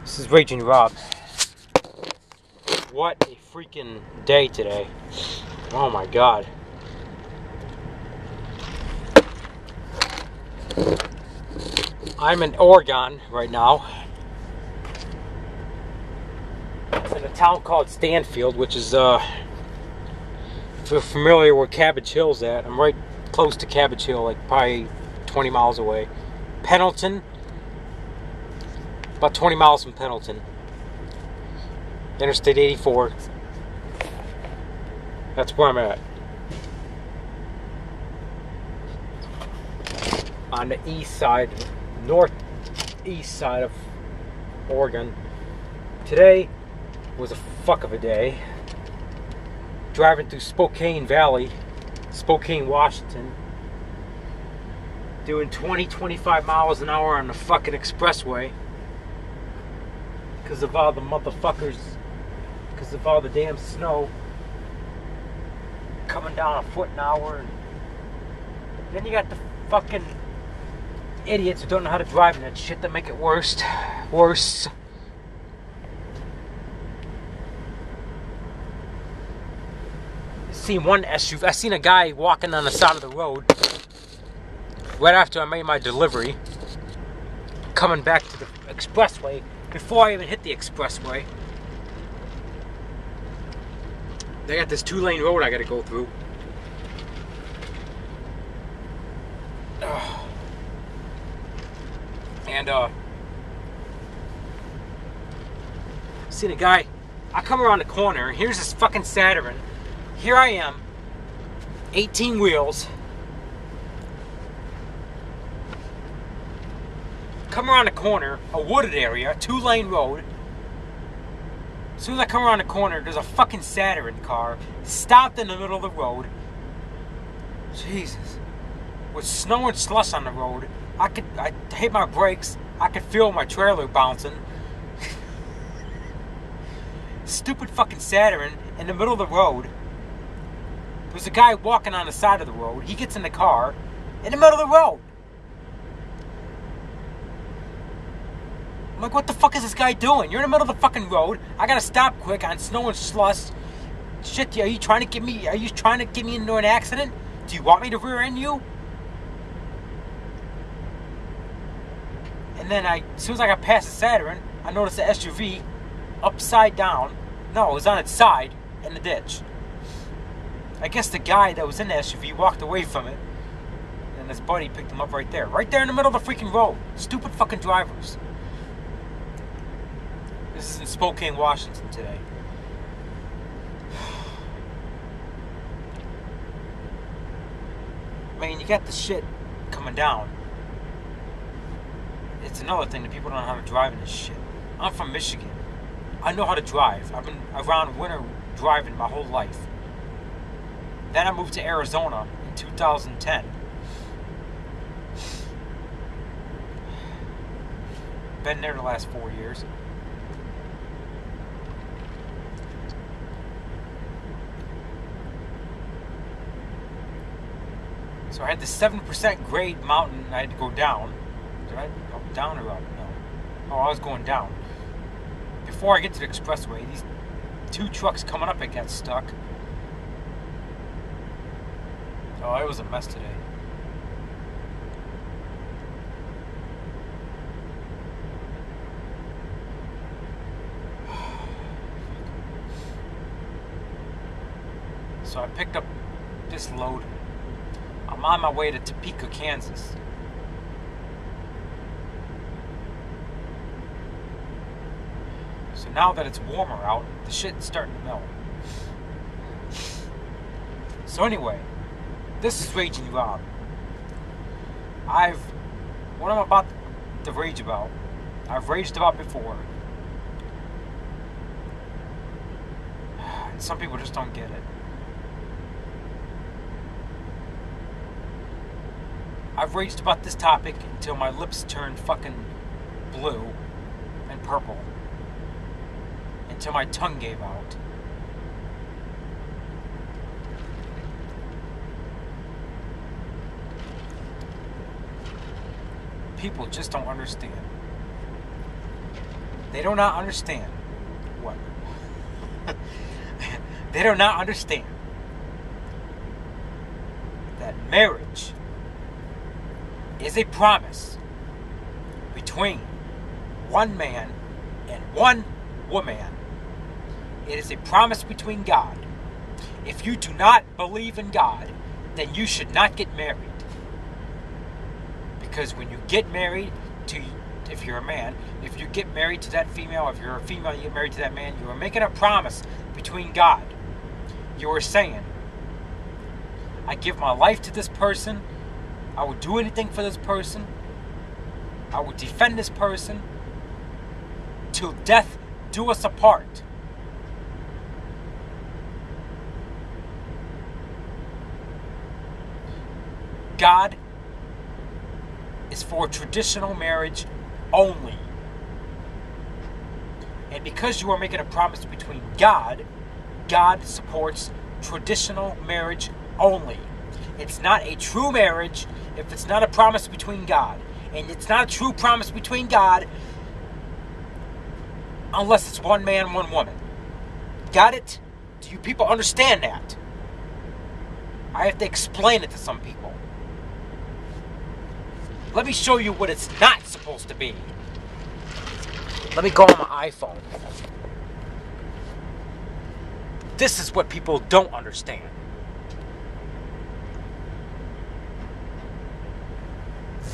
This is Raging Rob. What a freaking day today. Oh my god. I'm in Oregon right now. In a town called Stanfield, which is, if you're familiar where Cabbage Hill's at, I'm right close to Cabbage Hill, like probably 20 miles away. Pendleton, about 20 miles from Pendleton. Interstate 84. That's where I'm at. On the east side, northeast side of Oregon. Today was a fuck of a day. Driving through Spokane Valley, Spokane, Washington. Doing 20-25 miles an hour on the fucking expressway. Because of all the motherfuckers. Because of all the damn snow. Coming down a foot an hour. And then you got the fucking idiots who don't know how to drive in that shit that make it worse. Seen one SUV. I seen a guy walking on the side of the road right after I made my delivery, coming back to the expressway before I even hit the expressway. They got this 2-lane road I gotta go through. And seen a guy. I come around the corner and here's this fucking Saturn. Here I am, 18 wheels. Come around the corner, a wooded area, 2-lane road. As soon as I come around the corner, there's a fucking Saturn car stopped in the middle of the road. Jesus. With snow and slush on the road, I hit my brakes, I could feel my trailer bouncing. Stupid fucking Saturn in the middle of the road. There's a guy walking on the side of the road. He gets in the car in the middle of the road. I'm like, what the fuck is this guy doing? You're in the middle of the fucking road. I gotta stop quick on snow and slush. Shit, are you trying to get me into an accident? Do you want me to rear end you? And then as soon as I got past the Saturn, I noticed the SUV upside down. No, it was on its side in the ditch. I guess the guy that was in the SUV walked away from it, and his buddy picked him up right there in the middle of the freaking road. Stupid fucking drivers. This is in Spokane, Washington today. Man, you got the shit coming down. It's another thing that people don't know how to drive in this shit. I'm from Michigan. I know how to drive. I've been around winter driving my whole life. Then I moved to Arizona in 2010. Been there the last 4 years. So I had this 7% grade mountain I had to go down. Did I go down or up? No. Oh, I was going down. Before I get to the expressway, these 2 trucks coming up, it got stuck. Oh, it was a mess today. So I picked up this load. I'm on my way to Topeka, Kansas. So now that it's warmer out, the shit's starting to melt. So anyway, this is Raging Rob. What I'm about to rage about, I've raged about before. And some people just don't get it. I've raged about this topic until my lips turned fucking blue and purple. Until my tongue gave out. People just don't understand. They do not understand what? They do not understand that marriage is a promise between one man and one woman. It is a promise between God. If you do not believe in God, then you should not get married. Because when you get married to, if you're a man, if you get married to that female, if you're a female, you get married to that man, you are making a promise between God. You are saying, I give my life to this person. I will do anything for this person. I will defend this person till death do us apart. God is for traditional marriage only. And because you are making a promise between God, God supports traditional marriage only. It's not a true marriage if it's not a promise between God. And it's not a true promise between God unless it's one man, one woman. Got it? Do you people understand that? I have to explain it to some people. Let me show you what it's not supposed to be. Let me go on my iPhone. This is what people don't understand.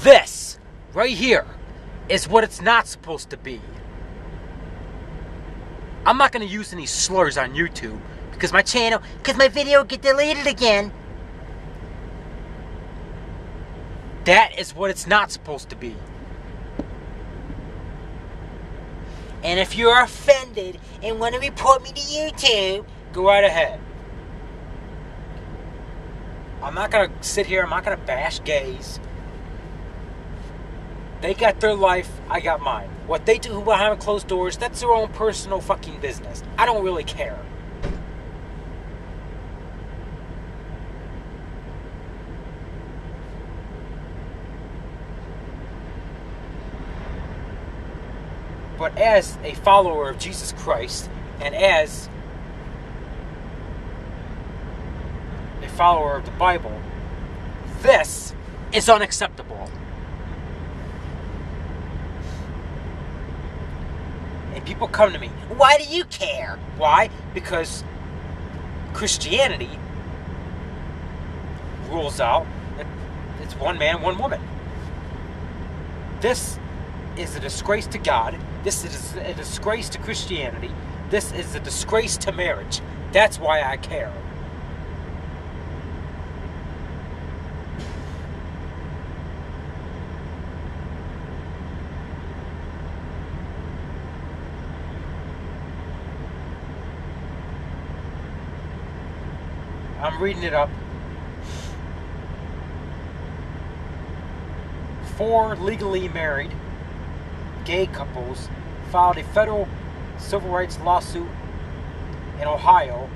This, right here, is what it's not supposed to be. I'm not going to use any slurs on YouTube because my video get deleted again. That is what it's not supposed to be. And if you're offended and want to report me to YouTube, go right ahead. I'm not going to sit here, I'm not going to bash gays. They got their life, I got mine. What they do behind closed doors, that's their own personal fucking business. I don't really care. But as a follower of Jesus Christ, and as a follower of the Bible, this is unacceptable. And people come to me, why do you care? Why? Because Christianity rules out that it's one man, one woman. This is a disgrace to God. This is a disgrace to Christianity. This is a disgrace to marriage. That's why I care. I'm reading it up. 4 legally married gay couples filed a federal civil rights lawsuit in Ohio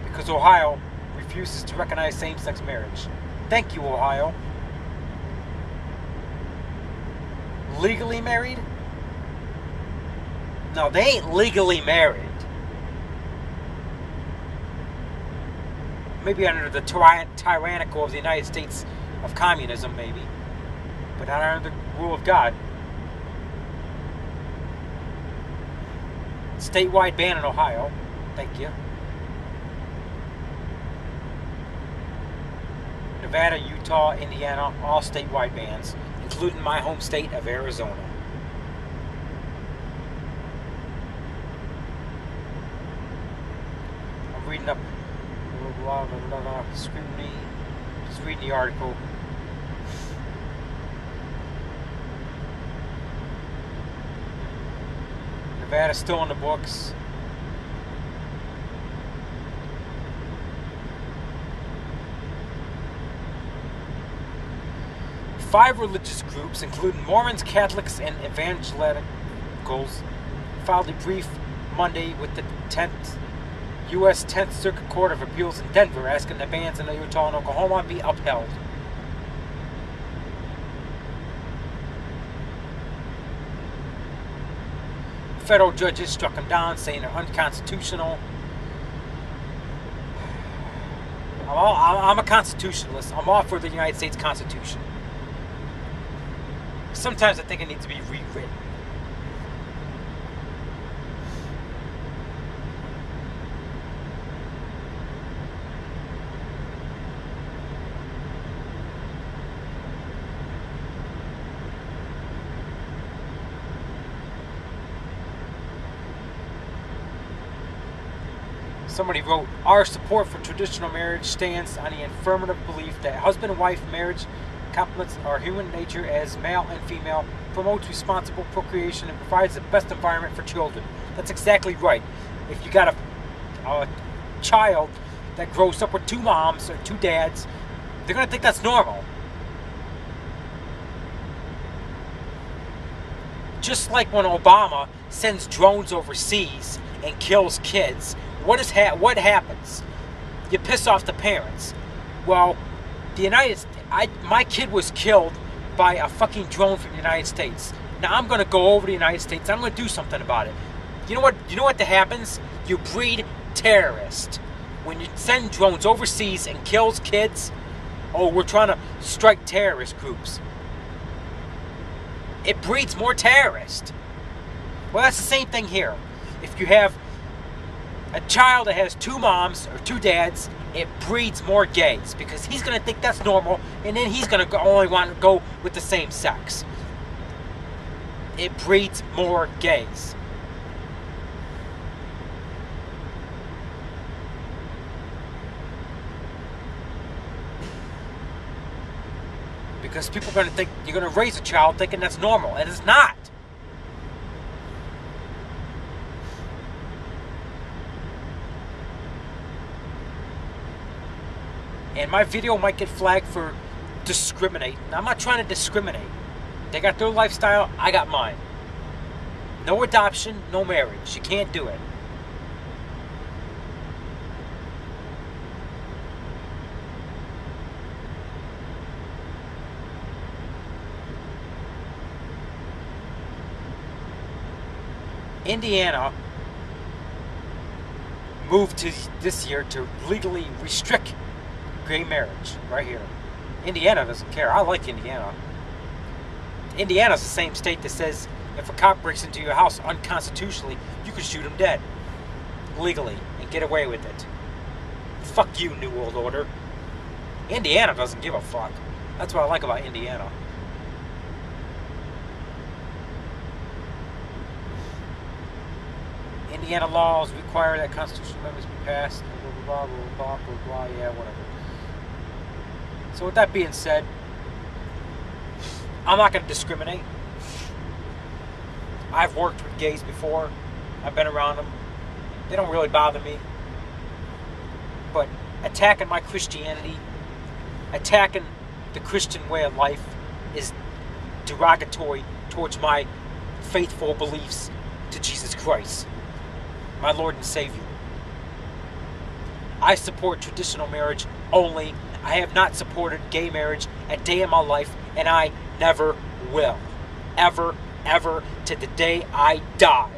because Ohio refuses to recognize same-sex marriage. Thank you, Ohio. Legally married? No, they ain't legally married. Maybe under the tyrannical of the United States of communism, maybe. But not under the rule of God. Statewide ban in Ohio. Thank you. Nevada, Utah, Indiana, all statewide bans, including my home state of Arizona. I'm reading up blah, blah, blah, blah, scrutiny. Just reading the article. Nevada's still in the books. Five religious groups, including Mormons, Catholics, and Evangelicals, filed a brief Monday with the U.S. 10th Circuit Court of Appeals in Denver, asking the bans in Utah and Oklahoma be upheld. federal judges struck them down, saying they're unconstitutional. I'm a constitutionalist. I'm all for the United States Constitution. Sometimes I think it needs to be rewritten. Somebody wrote, our support for traditional marriage stands on the affirmative belief that husband and wife marriage complements our human nature as male and female, promotes responsible procreation, and provides the best environment for children. That's exactly right. If you got a child that grows up with two moms or two dads, they're going to think that's normal. Just like when Obama sends drones overseas and kills kids, what happens? You piss off the parents. Well, my kid was killed by a fucking drone from the United States. Now I'm going to go over to the United States. I'm going to do something about it. You know what happens? You breed terrorists. When you send drones overseas and kills kids, oh, we're trying to strike terrorist groups. It breeds more terrorists. Well, that's the same thing here. If you have a child that has two moms or two dads, it breeds more gays because he's going to think that's normal, and then he's going to only want to go with the same sex. It breeds more gays. Because people are going to think, you're going to raise a child thinking that's normal, and it's not. And my video might get flagged for discriminating. I'm not trying to discriminate. They got their lifestyle, I got mine. No adoption, no marriage. You can't do it. Indiana moved to this year to legally restrict gay marriage right here. Indiana doesn't care. I like Indiana. Indiana's the same state that says if a cop breaks into your house unconstitutionally, you can shoot him dead. Legally. And get away with it. Fuck you, New World Order. Indiana doesn't give a fuck. That's what I like about Indiana. Indiana laws require that constitutional amendments be passed. Blah, blah, blah, blah, blah, blah, blah, yeah, whatever. So with that being said, I'm not going to discriminate. I've worked with gays before. I've been around them. They don't really bother me. But attacking my Christianity, attacking the Christian way of life is derogatory towards my faithful beliefs to Jesus Christ, my Lord and Savior. I support traditional marriage only. I have not supported gay marriage a day in my life, and I never will. Ever, ever, to the day I die.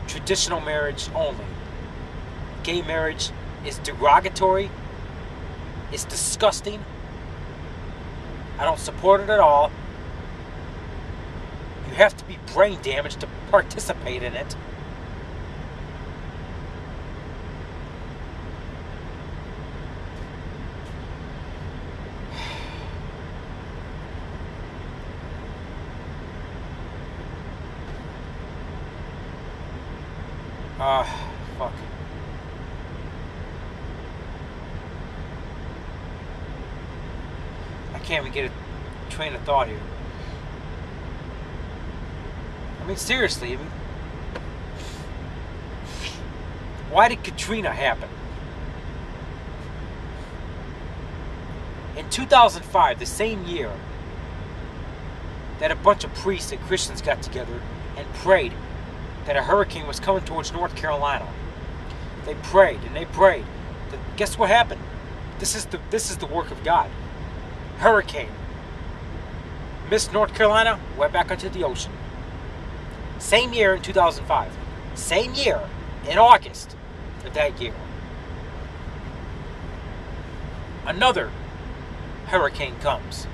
Traditional marriage only. Gay marriage is derogatory. It's disgusting. I don't support it at all. You have to be brain damaged to participate in it. Fuck. I can't even get a train of thought here. I mean, seriously, why did Katrina happen? In 2005, the same year that a bunch of priests and Christians got together and prayed that a hurricane was coming towards North Carolina. They prayed and they prayed. Guess what happened? This is the work of God. Hurricane Miss North Carolina went back into the ocean. Same year in 2005. Same year in August of that year. Another hurricane comes.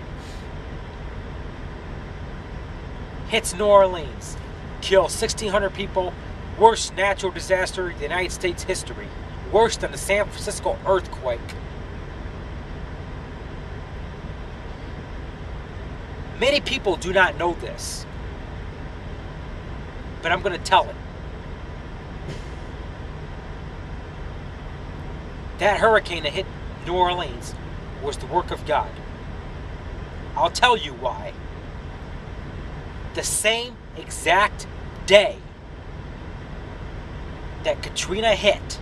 Hits New Orleans. Kills 1,600 people. Worst natural disaster in the United States history. Worse than the San Francisco earthquake. Many people do not know this, but I'm going to tell it. That hurricane that hit New Orleans was the work of God. I'll tell you why. The same exact day that Katrina hit,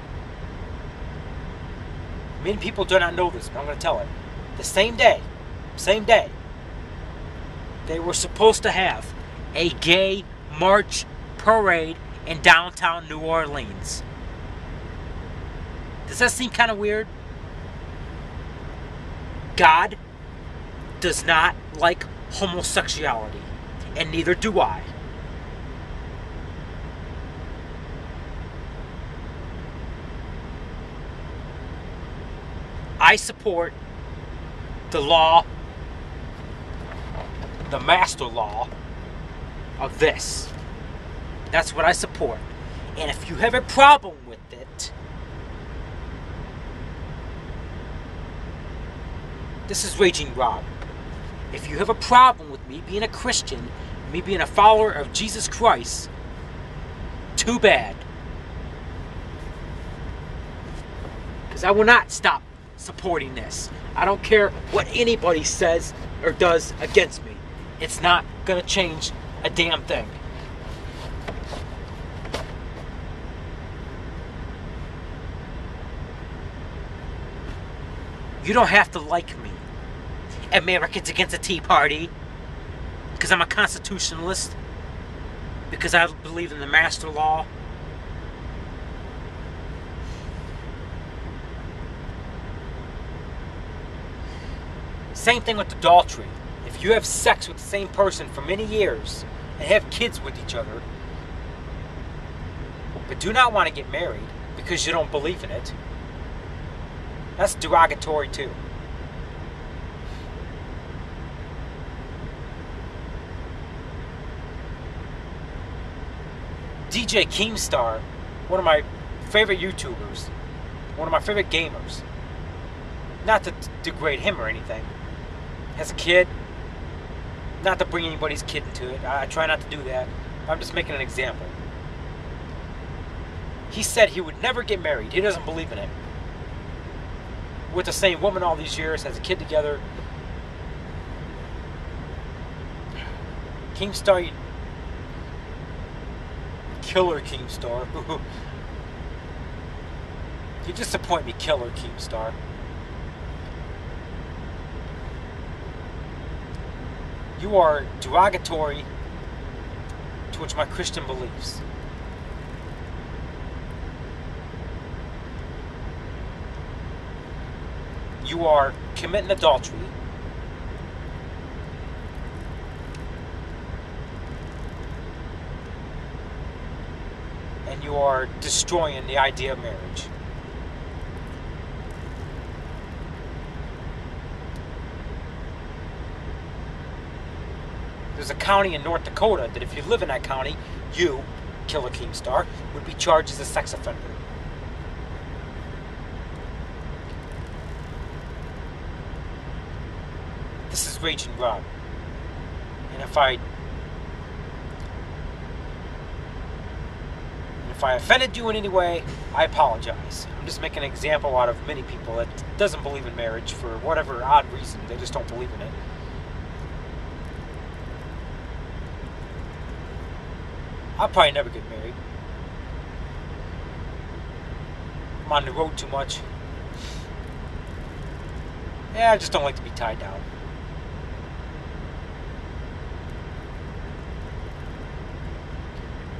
many people do not know this, but I'm going to tell it. The same day, they were supposed to have a gay march parade in downtown New Orleans. Does that seem kind of weird? God does not like homosexuality, and neither do I. I support the law, the master law of this. That's what I support. And if you have a problem with it, this is Raging Rob. If you have a problem with me being a Christian, me being a follower of Jesus Christ, too bad. Because I will not stop supporting this. I don't care what anybody says or does against me. It's not going to change a damn thing. You don't have to like me. Americans Against the Tea Party. Because I'm a constitutionalist. Because I believe in the master law. Same thing with adultery. If you have sex with the same person for many years and have kids with each other, but do not want to get married because you don't believe in it, that's derogatory too. DJ Keemstar, one of my favorite YouTubers, one of my favorite gamers, not to degrade him or anything, has a kid. Not to bring anybody's kid into it. I try not to do that. I'm just making an example. He said he would never get married. He doesn't believe in it. With the same woman all these years, has a kid together. Keemstar, Killer Keemstar. You disappoint me, Killer Keemstar. You are derogatory towards my Christian beliefs. You are committing adultery. And you are destroying the idea of marriage. There's a county in North Dakota that if you live in that county, you, Killer Keemstar, would be charged as a sex offender. This is Raging Rob. And if I offended you in any way, I apologize. I'm just making an example out of many people that doesn't believe in marriage for whatever odd reason. They just don't believe in it. I'll probably never get married. I'm on the road too much. Yeah, I just don't like to be tied down.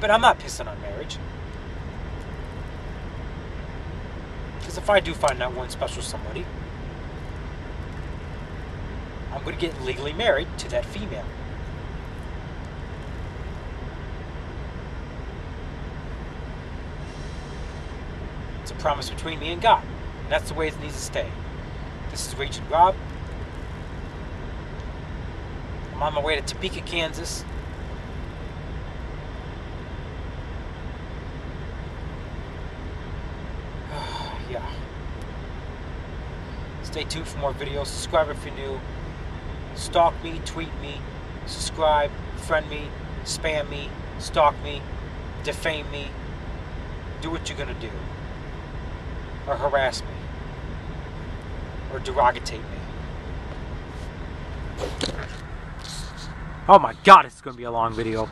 But I'm not pissing on marriage. Because if I do find that one special somebody, I'm going to get legally married to that female. It's a promise between me and God. And that's the way it needs to stay. This is Raging Rob. I'm on my way to Topeka, Kansas. Yeah. Stay tuned for more videos. Subscribe if you're new. Stalk me, tweet me, subscribe, friend me, spam me, stalk me, defame me. Do what you're gonna do. Or harass me. Or derogatate me. Oh my God, it's gonna be a long video.